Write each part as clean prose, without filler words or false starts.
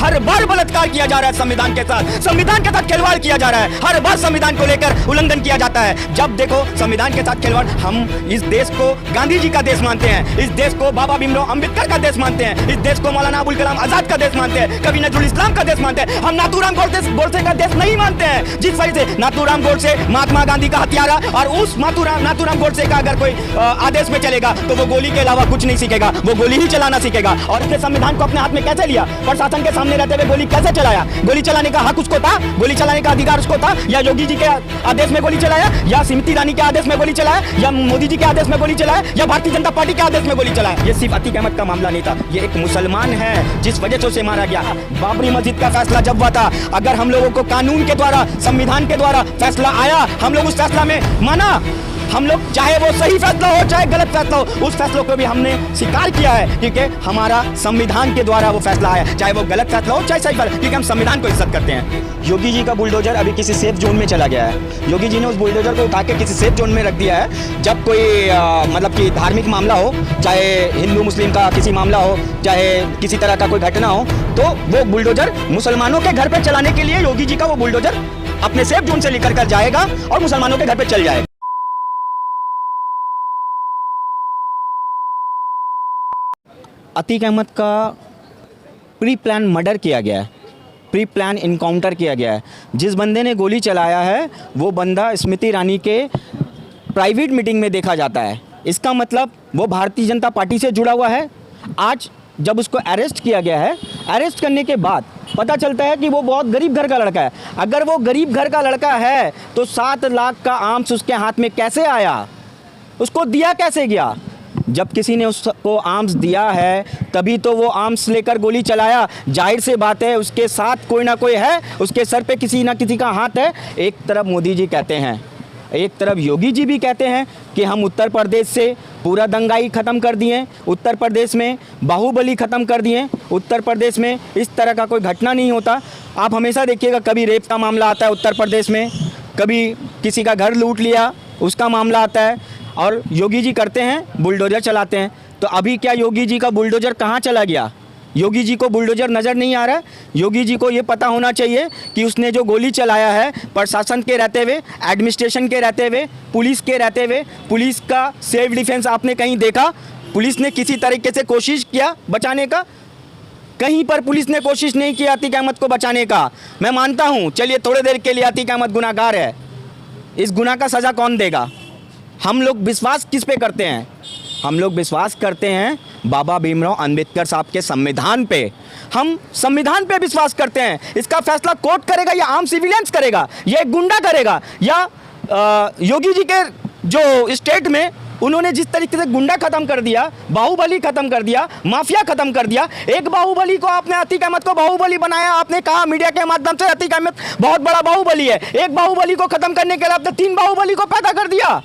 हर बार बलात्कार किया जा रहा है संविधान के साथ खिलवाड़ किया जा रहा है। हर बार संविधान को लेकर उल्लंघन किया जाता है। जब देखो संविधान के साथ खिलवाड़। हम इस देश को गांधी जी का देश मानते हैं, इस देश को बाबा भीमराव अंबेडकर का देश मानते हैं, इस देश को मौलाना अबुल कलाम आजाद का देश मानते हैं, कवि नजरुल इस्लाम का देश मानते हैं। हम नाथूराम गोडसे का देश नहीं मानते हैं। जिस वजह से नाथूराम गोडसे महात्मा गांधी का हत्यारा, और उस नाथूराम गोडसे का अगर कोई आदेश में चलेगा तो वो गोली के अलावा कुछ नहीं सीखेगा, वो गोली ही चलाना सीखेगा। और इसने संविधान को अपने हाथ में कैसे लिया? प्रशासन के सामने रहते हुए गोली कैसे चलाया? गोली चलाने का हक उसको था, गोली चलाने का अधिकार उसको था? या योगी जी के आदेश में गोली चलाया, या स्मृति ईरानी के आदेश में गोली चलाया, या मोदी जी के आदेश में गोली चलाया, या भारतीय जनता पार्टी के आदेश में गोली चलाया? ये सिर्फ अतीक अहमद का मामला नहीं था, ये एक मुसलमान है जिस वजह से उसे मारा गया। बाबरी मस्जिद का फैसला जब हुआ था, अगर हम लोगों को कानून के द्वारा, संविधान के द्वारा फैसला आया, हम लोग उस फैसला में माना। हम लोग चाहे वो सही फैसला हो चाहे गलत फैसला हो, उस फैसलों को भी हमने स्वीकार किया है, क्योंकि हमारा संविधान के द्वारा वो फैसला आया, चाहे वो गलत फैसला हो चाहे सही फैसला, क्योंकि हम संविधान को इज्जत करते हैं। योगी जी का बुलडोजर अभी किसी सेफ जोन में चला गया है। योगी जी ने उस बुलडोजर को उठा के किसी सेफ जोन में रख दिया है। जब कोई मतलब कि धार्मिक मामला हो, चाहे हिंदू मुस्लिम का किसी मामला हो, चाहे किसी तरह का कोई घटना हो, तो वो बुलडोजर मुसलमानों के घर पर चलाने के लिए योगी जी का वो बुलडोजर अपने सेफ जोन से लेकर कर जाएगा और मुसलमानों के घर पर चल जाएगा। अतीक अहमद का प्री प्लान मर्डर किया गया है, प्री प्लान इनकाउंटर किया गया है। जिस बंदे ने गोली चलाया है वो बंदा स्मृति ईरानी के प्राइवेट मीटिंग में देखा जाता है। इसका मतलब वो भारतीय जनता पार्टी से जुड़ा हुआ है। आज जब उसको अरेस्ट किया गया है, अरेस्ट करने के बाद पता चलता है कि वो बहुत गरीब घर का लड़का है। अगर वो गरीब घर का लड़का है तो 7 लाख का आर्म्स उसके हाथ में कैसे आया? उसको दिया कैसे गया? जब किसी ने उसको आर्म्स दिया है तभी तो वो आर्म्स लेकर गोली चलाया। जाहिर से बात है उसके साथ कोई ना कोई है, उसके सर पे किसी ना किसी का हाथ है। एक तरफ मोदी जी कहते हैं, एक तरफ योगी जी भी कहते हैं कि हम उत्तर प्रदेश से पूरा दंगाई ख़त्म कर दिए, उत्तर प्रदेश में बाहुबली ख़त्म कर दिए, उत्तर प्रदेश में इस तरह का कोई घटना नहीं होता। आप हमेशा देखिएगा, कभी रेप का मामला आता है उत्तर प्रदेश में, कभी किसी का घर लूट लिया उसका मामला आता है, और योगी जी करते हैं बुलडोजर चलाते हैं। तो अभी क्या योगी जी का बुलडोजर कहाँ चला गया? योगी जी को बुलडोजर नज़र नहीं आ रहा है। योगी जी को ये पता होना चाहिए कि उसने जो गोली चलाया है प्रशासन के रहते हुए, एडमिनिस्ट्रेशन के रहते हुए, पुलिस के रहते हुए, पुलिस का सेल्फ डिफेंस आपने कहीं देखा? पुलिस ने किसी तरीके से कोशिश किया बचाने का? कहीं पर पुलिस ने कोशिश नहीं की अतीक अहमद को बचाने का। मैं मानता हूँ, चलिए थोड़ी देर के लिए अतीक अहमद गुनाहगार है, इस गुनाह का सज़ा कौन देगा? हम लोग विश्वास किस पे करते हैं? हम लोग विश्वास करते हैं बाबा भीमराव अंबेडकर साहब के संविधान पे। हम संविधान पे विश्वास करते हैं। इसका फैसला कोर्ट करेगा या आम सिविलियंस करेगा, या एक गुंडा करेगा, या योगी जी के जो स्टेट में उन्होंने जिस तरीके से गुंडा खत्म कर दिया, बाहुबली खत्म कर दिया, माफिया खत्म कर दिया। एक बाहुबली को आपने, अतीक अहमद को बाहुबली बनाया। आपने कहा मीडिया के माध्यम से अतीक अहमद बहुत बड़ा बाहुबली है। एक बाहुबली को खत्म करने के लिए आपने 3 बाहुबली को पैदा कर दिया।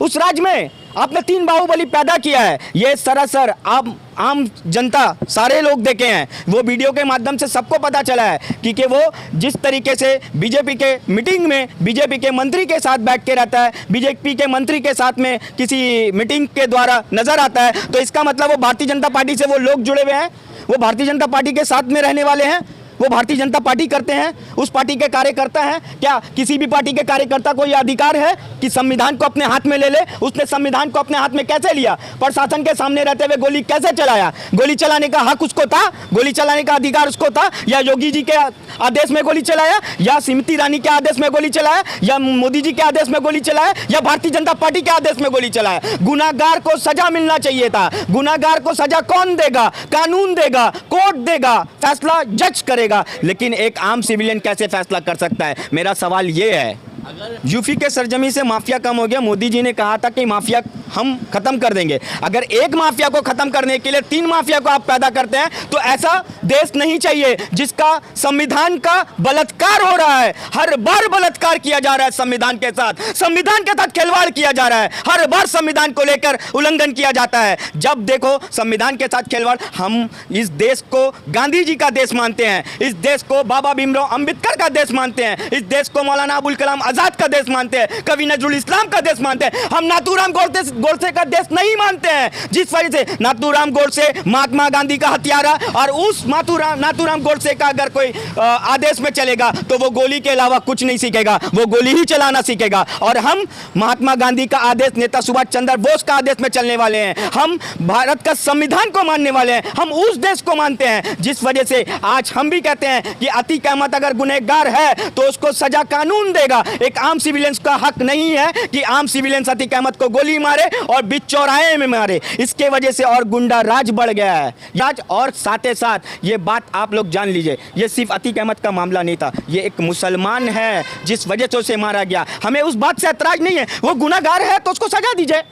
उस राज्य में आपने 3 बाहुबली पैदा किया है। ये सरासर आप आम जनता सारे लोग देखे हैं, वो वीडियो के माध्यम से सबको पता चला है कि वो जिस तरीके से बीजेपी के मीटिंग में बीजेपी के मंत्री के साथ बैठ के रहता है, बीजेपी के मंत्री के साथ में किसी मीटिंग के द्वारा नजर आता है, तो इसका मतलब वो भारतीय जनता पार्टी से वो लोग जुड़े हुए हैं, वो भारतीय जनता पार्टी के साथ में रहने वाले हैं, वो भारतीय जनता पार्टी करते हैं, उस पार्टी के कार्यकर्ता हैं। क्या किसी भी पार्टी के कार्यकर्ता को यह अधिकार है कि संविधान को अपने हाथ में ले ले? उसने संविधान को अपने हाथ में कैसे लिया? प्रशासन के सामने रहते हुए गोली कैसे चलाया? गोली चलाने का हक उसको था, गोली चलाने का अधिकार उसको था? या योगी जी के आदेश में गोली चलाया, या स्मृति ईरानी के आदेश में गोली चलाया, या मोदी जी के आदेश में गोली चलाया, या भारतीय जनता पार्टी के आदेश में गोली चलाया? गुनाहगार को सजा मिलना चाहिए था। गुनाहगार को सजा कौन देगा? कानून देगा, कोर्ट देगा, फैसला जज करेगा। लेकिन एक आम सिविलियन कैसे फैसला कर सकता है? मेरा सवाल ये है। यूपी के सरजमी से माफिया कम हो गया। मोदी जी ने कहा था कि माफिया हम खत्म कर देंगे। अगर एक माफिया को खत्म करने के लिए 3 माफिया को आप पैदा करते हैं तो ऐसा देश नहीं चाहिए जिसका संविधान का बलात्कार हो रहा है। हर बार बलात्कार किया जा रहा है संविधान के साथ खिलवाड़ किया जा रहा है। हर बार संविधान को लेकर उल्लंघन किया जाता है। जब देखो संविधान के साथ खिलवाड़। हम इस देश को गांधी जी का देश मानते हैं, इस देश को बाबा भीमराव अंबेडकर का देश मानते हैं, इस देश को मौलाना अबुल कलाम आजाद आज़ाद का देश मानते हैं, कभी नजरुल इस्लाम का देश मानते हैं। हम नाथूराम गोडसे का देश नहीं मानते हैं, जिस वजह से नाथूराम गोडसे महात्मा गांधी का हत्यारा, और उस नाथूराम गोडसे का अगर कोई आदेश में चलेगा तो वो गोली के अलावा कुछ नहीं सीखेगा, वो गोली ही चलाना सीखेगा। और हम महात्मा गांधी का आदेश, नेता सुभाष चंद्र बोस का आदेश में चलने वाले हैं, हम भारत का संविधान को मानने वाले हैं, हम उस देश को मानते हैं। जिस वजह से आज हम भी कहते हैं कि अतीक अहमद अगर गुनहगार है तो उसको सजा कानून देगा। एक आम सिविलियंस का हक नहीं है कि आम सिविलियंस अतीक अहमद को गोली मारे और बीच चौराहे में मारे। इसके वजह से और गुंडा राज बढ़ गया है आज। और साथ ही साथ ये बात आप लोग जान लीजिए, ये सिर्फ अतीक अहमद का मामला नहीं था, ये एक मुसलमान है जिस वजह से उसे मारा गया। हमें उस बात से ऐतराज नहीं है, वो गुनहगार है तो उसको सजा दीजिए।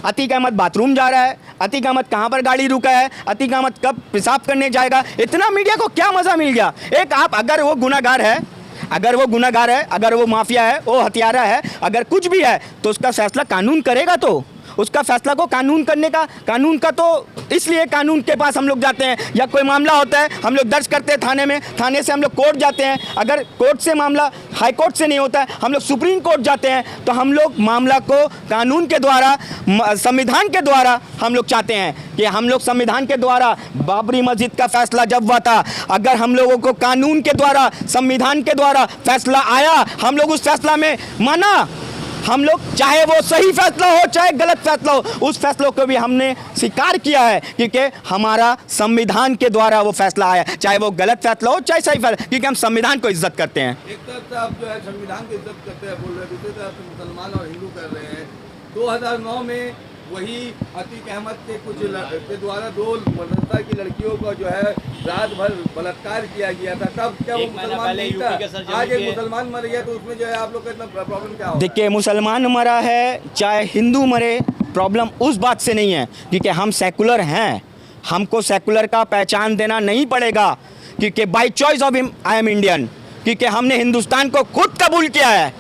अतीक अहमद बाथरूम जा रहा है, अतीक अहमद कहाँ पर गाड़ी रुका है, अतीक अहमद कब पेशाब करने जाएगा, इतना मीडिया को क्या मज़ा मिल गया। एक आप अगर वो गुनहगार है, अगर वो गुनहगार है, अगर वो माफिया है, वो हत्यारा है, अगर कुछ भी है तो उसका फैसला कानून करेगा। तो उसका फैसला को कानून करने का, कानून का तो इसलिए कानून के पास हम लोग जाते हैं, या कोई मामला होता है हम लोग दर्ज करते हैं थाने में, थाने से हम लोग कोर्ट जाते हैं। अगर कोर्ट से मामला हाई कोर्ट से नहीं होता है, हम लोग सुप्रीम कोर्ट जाते हैं। तो हम लोग मामला को कानून के द्वारा, संविधान के द्वारा हम लोग चाहते हैं कि हम लोग संविधान के द्वारा, बाबरी मस्जिद का फैसला जब हुआ था, अगर हम लोगों को कानून के द्वारा, संविधान के द्वारा फैसला आया, हम लोग उस फैसला में माना। हम लोग चाहे वो सही फैसला हो चाहे गलत फैसला हो, उस फैसलों को भी हमने स्वीकार किया है, क्योंकि हमारा संविधान के द्वारा वो फैसला आया, चाहे वो गलत फैसला हो चाहे सही फैसला, क्योंकि हम संविधान को इज्जत करते हैं। एक तरफ से आप जो है संविधान की इज्जत करते हैं बोल रहे हैं, दूसरी तरफ से मुसलमान और हिंदू कर रहे हैं। 2009 में वही अतीक अहमद के के द्वारा 2 मदरसा की लड़कियों का जो है रात भर बलात्कार किया गया था, तब क्या वो मुसलमान नहीं था? आज एक मुसलमान मर गया तो उसमें जो है आप लोग का इतना प्रॉब्लम क्या होगा? देखिए, मुसलमान मरा है चाहे हिंदू मरे, प्रॉब्लम उस बात से नहीं है, क्योंकि हम सेकुलर हैं, हमको सेकुलर का पहचान देना नहीं पड़ेगा, क्योंकि by choice of I am Indian, क्योंकि हमने हिंदुस्तान को खुद कबूल किया है।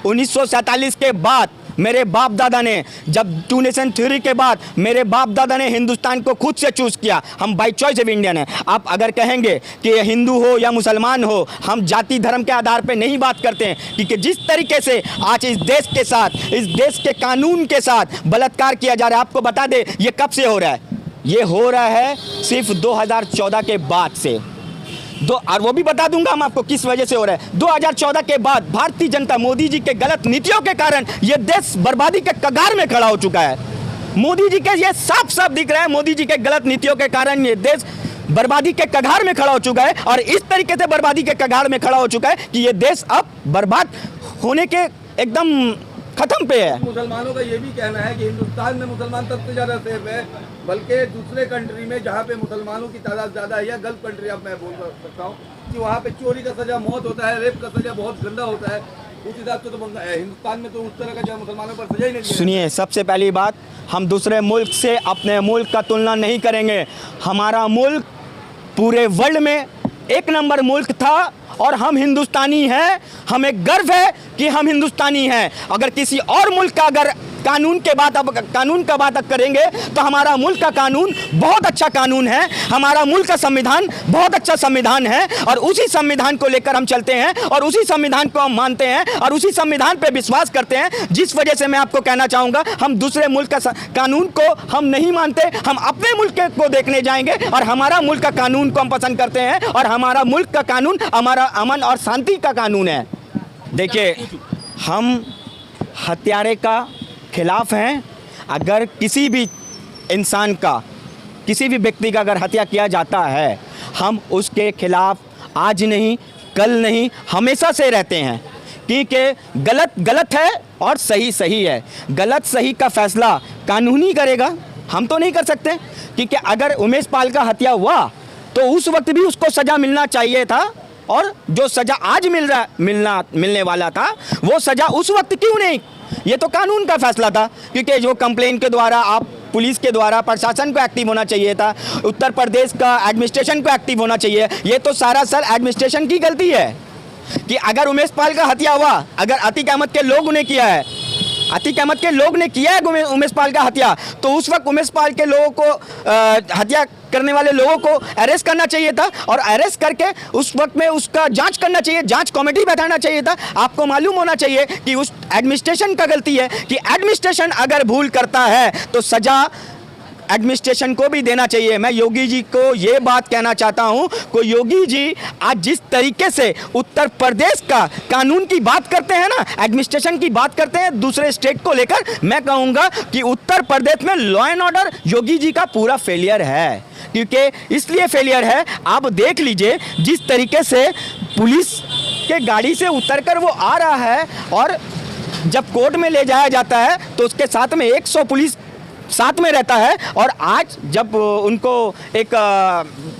1947 के बाद मेरे बाप दादा ने, जब 2 नेशन थ्योरी के बाद मेरे बाप दादा ने हिंदुस्तान को खुद से चूज़ किया। हम बाई चॉइस ऑफ इंडियन हैं। आप अगर कहेंगे कि हिंदू हो या मुसलमान हो, हम जाति धर्म के आधार पे नहीं बात करते हैं, क्योंकि जिस तरीके से आज इस देश के साथ, इस देश के कानून के साथ बलात्कार किया जा रहा है, आपको बता दे ये कब से हो रहा है? ये हो रहा है सिर्फ 2014 के बाद से। और वो भी बता दूंगा हम आपको किस वजह से हो रहा है। 2014 के बाद भारतीय जनता, मोदी जी के गलत नीतियों के कारण ये देश बर्बादी के कगार में खड़ा हो चुका है। मोदी जी के, ये साफ साफ दिख रहा है, मोदी जी के गलत नीतियों के कारण ये देश बर्बादी के कगार में खड़ा हो चुका है, और इस तरीके से बर्बादी के कगार में खड़ा हो चुका है कि ये देश अब बर्बाद होने के एकदम खत्म पे है। मुसलमानों का ये भी कहना है कि हिंदुस्तान में मुसलमान सबसे ज़्यादा सेफ है, बल्कि दूसरे कंट्री में जहाँ पे मुसलमानों की तादाद ज़्यादा है, या गल्फ कंट्री अब मैं बोल सकता हूँ कि वहाँ पे चोरी का सज़ा मौत होता है, रेप का सज़ा बहुत गंदा होता है। उस हिसाब से तो हिंदुस्तान में तो उस तरह का जो मुसलमानों पर सज़ा ही नहीं। सुनिए, सबसे पहली बात, हम दूसरे मुल्क से अपने मुल्क का तुलना नहीं करेंगे। हमारा मुल्क पूरे वर्ल्ड में 1 नंबर मुल्क था, और हम हिंदुस्तानी हैं, हमें गर्व है कि हम हिंदुस्तानी हैं। अगर किसी और मुल्क का अगर कानून का बात करेंगे तो हमारा मुल्क का कानून बहुत अच्छा कानून है, हमारा मुल्क का संविधान बहुत अच्छा संविधान है, और उसी संविधान को लेकर हम चलते हैं, और उसी संविधान को हम मानते हैं, और उसी संविधान पे विश्वास करते हैं। जिस वजह से मैं आपको कहना चाहूँगा, हम दूसरे मुल्क का कानून को हम नहीं मानते, हम अपने मुल्क को देखने जाएंगे, और हमारा मुल्क का कानून को हम पसंद करते हैं, और हमारा मुल्क का कानून हमारा अमन और शांति का कानून है। देखिए, हम हत्यारे का खिलाफ हैं। अगर किसी भी इंसान का, किसी भी व्यक्ति का अगर हत्या किया जाता है, हम उसके खिलाफ आज नहीं, कल नहीं, हमेशा से रहते हैं, क्योंकि गलत गलत है और सही सही है। गलत सही का फैसला कानून ही करेगा, हम तो नहीं कर सकते। क्योंकि अगर उमेश पाल का हत्या हुआ तो उस वक्त भी उसको सज़ा मिलना चाहिए था, और जो सज़ा आज मिलने वाला था वो सज़ा उस वक्त क्यों नहीं? ये तो कानून का फैसला था, क्योंकि जो कंप्लेन के द्वारा, आप पुलिस के द्वारा, प्रशासन को एक्टिव होना चाहिए था, उत्तर प्रदेश का एडमिनिस्ट्रेशन को एक्टिव होना चाहिए। ये तो सारा सर एडमिनिस्ट्रेशन की गलती है कि अगर उमेश पाल का हत्या हुआ, अगर अतीक अहमद के लोगों ने किया है, अतीक अहमद के लोग ने किया है उमेश पाल का हत्या, तो उस वक्त उमेश पाल के लोगों को हत्या करने वाले लोगों को अरेस्ट करना चाहिए था, और अरेस्ट करके उस वक्त में उसका जांच करना चाहिए, जांच कमेटी बैठाना चाहिए था। आपको मालूम होना चाहिए कि उस एडमिनिस्ट्रेशन का गलती है कि एडमिनिस्ट्रेशन अगर भूल करता है तो सजा एडमिनिस्ट्रेशन को भी देना चाहिए। मैं योगी जी को ये बात कहना चाहता हूं को योगी जी आज जिस तरीके से उत्तर प्रदेश का कानून की बात करते हैं ना, एडमिनिस्ट्रेशन की बात करते हैं दूसरे स्टेट को लेकर, मैं कहूंगा कि उत्तर प्रदेश में law and order Yogi ji का पूरा फेलियर है। क्योंकि इसलिए फेलियर है, आप देख लीजिए जिस तरीके से पुलिस के गाड़ी से उतरकर वो आ रहा है और जब कोर्ट में ले जाया जाता है तो उसके साथ में 100 पुलिस साथ में रहता है, और आज जब उनको एक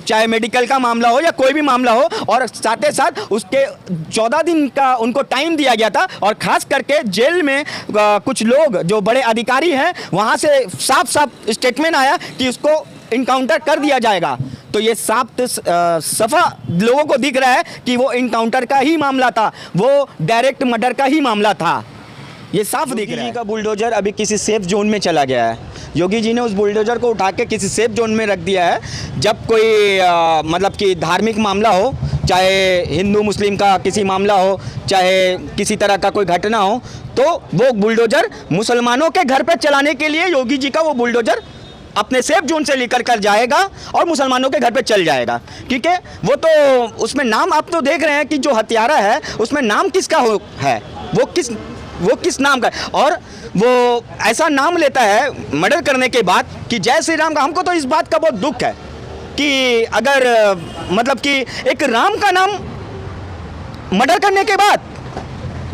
चाहे मेडिकल का मामला हो या कोई भी मामला हो, और साथ ही साथ उसके 14 दिन का उनको टाइम दिया गया था, और खास करके जेल में कुछ लोग जो बड़े अधिकारी हैं वहाँ से साफ साफ स्टेटमेंट आया कि उसको इनकाउंटर कर दिया जाएगा। तो ये साफ सफा लोगों को दिख रहा है कि वो इनकाउंटर का ही मामला था, वो डायरेक्ट मर्डर का ही मामला था, ये साफ दिख रहा है। योगी जी का बुलडोजर अभी किसी सेफ जोन में चला गया है। योगी जी ने उस बुलडोजर को उठा के किसी सेफ जोन में रख दिया है। जब कोई मतलब कि धार्मिक मामला हो, चाहे हिंदू मुस्लिम का किसी मामला हो, चाहे किसी तरह का कोई घटना हो, तो वो बुलडोजर मुसलमानों के घर पे चलाने के लिए योगी जी का वो बुलडोजर अपने सेफ जोन से लेकर कर जाएगा और मुसलमानों के घर पे चल जाएगा। ठीक है, वो तो उसमें नाम आप तो देख रहे हैं कि जो हत्यारा है उसमें नाम किसका है, वो किस नाम का, और वो ऐसा नाम लेता है मर्डर करने के बाद कि जय श्री राम का। हमको तो इस बात का बहुत दुख है कि अगर मतलब कि एक राम का नाम मर्डर करने के बाद,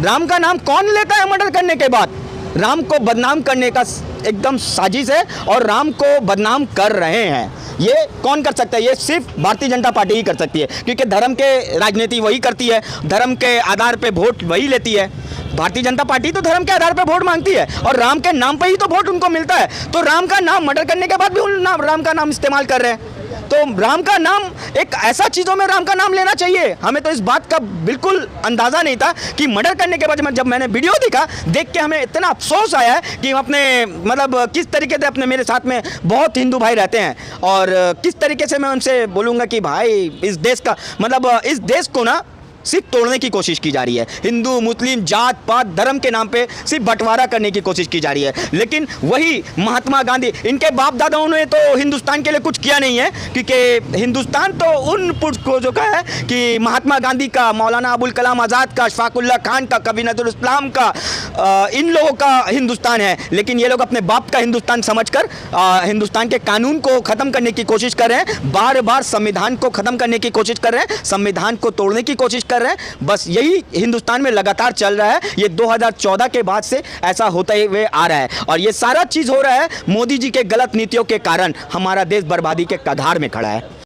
राम का नाम कौन लेता है मर्डर करने के बाद? राम को बदनाम करने का एकदम साजिश है और राम को बदनाम कर रहे हैं। ये कौन कर सकता है? ये सिर्फ भारतीय जनता पार्टी ही कर सकती है, क्योंकि धर्म के राजनीति वही करती है, धर्म के आधार पे वोट वही लेती है। भारतीय जनता पार्टी तो धर्म के आधार पे वोट मांगती है और राम के नाम पे ही तो वोट उनको मिलता है। तो राम का नाम मर्डर करने के बाद भी उन राम का नाम इस्तेमाल कर रहे हैं। तो राम का नाम एक ऐसा चीज़ों में राम का नाम लेना चाहिए। हमें तो इस बात का बिल्कुल अंदाज़ा नहीं था कि मर्डर करने के बाद जब मैंने वीडियो देखा, देख के हमें इतना अफसोस आया है कि हम अपने मतलब किस तरीके से अपने मेरे साथ में बहुत हिंदू भाई रहते हैं, और किस तरीके से मैं उनसे बोलूँगा कि भाई इस देश का मतलब इस देश को ना सिर्फ तोड़ने की कोशिश की जा रही है। हिंदू मुस्लिम जात पात धर्म के नाम पे सिर्फ बंटवारा करने की कोशिश की जा रही है। लेकिन वही महात्मा गांधी, इनके बाप दादाओं ने तो हिंदुस्तान के लिए कुछ किया नहीं है, क्योंकि हिंदुस्तान तो उन पुरुष को जो कहा है कि महात्मा गांधी का, मौलाना अबुल कलाम आज़ाद का, शफाकुल्ला खान का, कबीर नज़रुल इस्लाम का, इन लोगों का हिंदुस्तान है। लेकिन ये लोग अपने बाप का हिंदुस्तान समझकर हिंदुस्तान के कानून को ख़त्म करने की कोशिश कर रहे हैं, बार बार संविधान को ख़त्म करने की कोशिश कर रहे हैं, संविधान को तोड़ने की कोशिश कर रहे हैं। बस यही हिंदुस्तान में लगातार चल रहा है। ये 2014 के बाद से ऐसा होते हुए आ रहा है, और ये सारा चीज़ हो रहा है मोदी जी के गलत नीतियों के कारण। हमारा देश बर्बादी के कगार में खड़ा है।